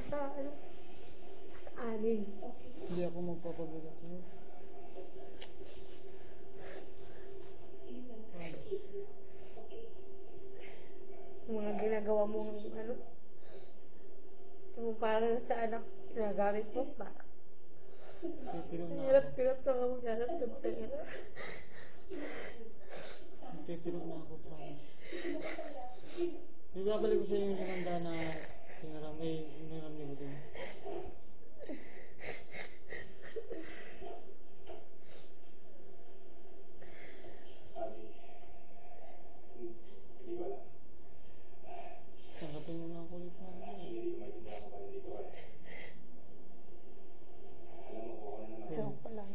sa, sa anin. Hindi ako magpapabigat sa'yo. Mga ginagawa mong ano, para sa anak, ginagamit mo pa. Hirap-hirap na ka maghanap ng pera. Nagpipilok na ako, promise. Ibabalik ko sa'yo yung limanda na hiniram niyo ko din. Tanggapin mo na ako ulit na. Ewan ko lang.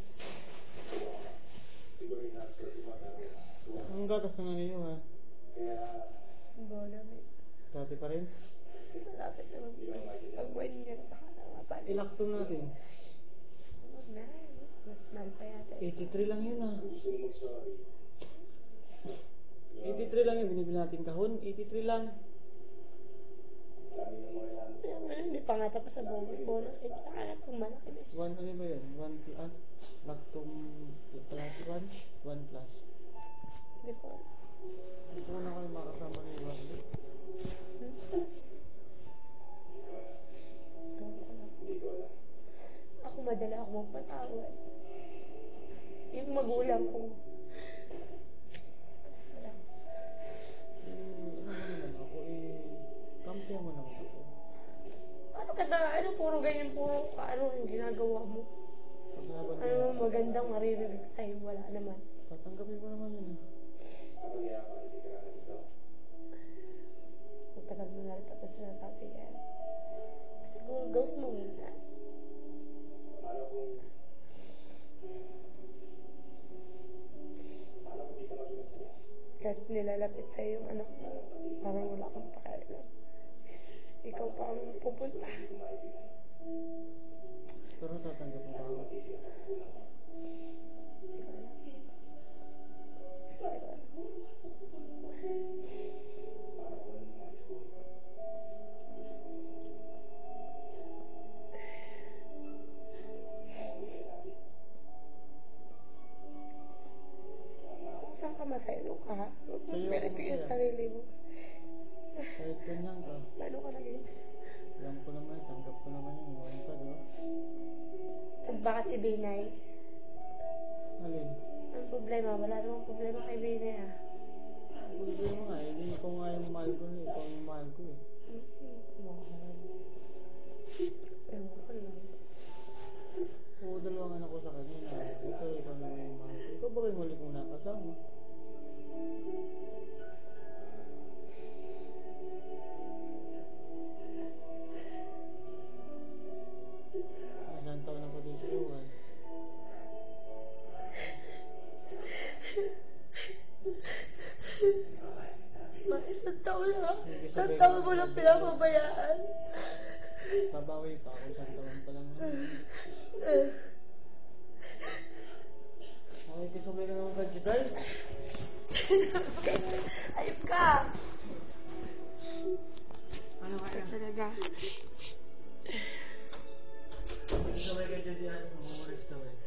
Ang gatas na nga ninyo, ha? Bola, may. Dati pa rin? Malapit na mag-1 year sa kanang Ilaktom natin. Mas mahal pa yata. 83 lang yun, ha? 83 lang yun, binibili natin kahon. 83 lang. Hindi pa nga tapos sa bola. Kaya sa anak kung malaki na siya. 1 ano ba yun? 1 plus? Lactum plus 1? 1 plus. Hindi ko alam. Gusto ko na kayo makasama na yung Wally. Ako madala ako magpatawad. Yung magulang ko. Wala. Ano naman ako kampihan mo naman ako. Ano ka na? Ano puro ganyan? Puro ano yung ginagawa mo? Ano magandang maririnig sa'yo? Wala naman. Tatanggapin ko naman yun. Matagal mo na rin tapos sinasabi yan. Siguro gawin mo muna. Kahit nilalapit sa'yo yung anak mo, parang wala kang pakialam. Ikaw pa ang pupunta. Pero tatanggapin ko ako. Saan ka masaya? Doon ka ha? Huwag mo Sa'yo ako pinipigil masaya. sa sarili mo. Kahit ganyan ka. Lalo ka naging masaya. Alam ko naman, tanggap ko naman yung iwan ka, di ba? Baka si Binay. Alin? Ang problema? Wala namang problema kay Binay ah. Pwede mo nga, hindi ko nga yung mahal ko na, ikaw yung mahal ko eh. Mahal. Ewan ko lang. Oo, dalawang anak ko sa kanya na ikaw naman yung mahal ko. Ikaw ba kayo mali kong nakasama? Isang taon na ko din sa iwan. Mga isang taon lang. Isang taon mo lang pinapabayaan. Babawi pa ako, isang taon pa lang. Okay, kisabay ka naman ka, Jidal. Ayop ka! Ano ka yan? Talaga. Kisabay ka, Jidal. Mamulis daw eh.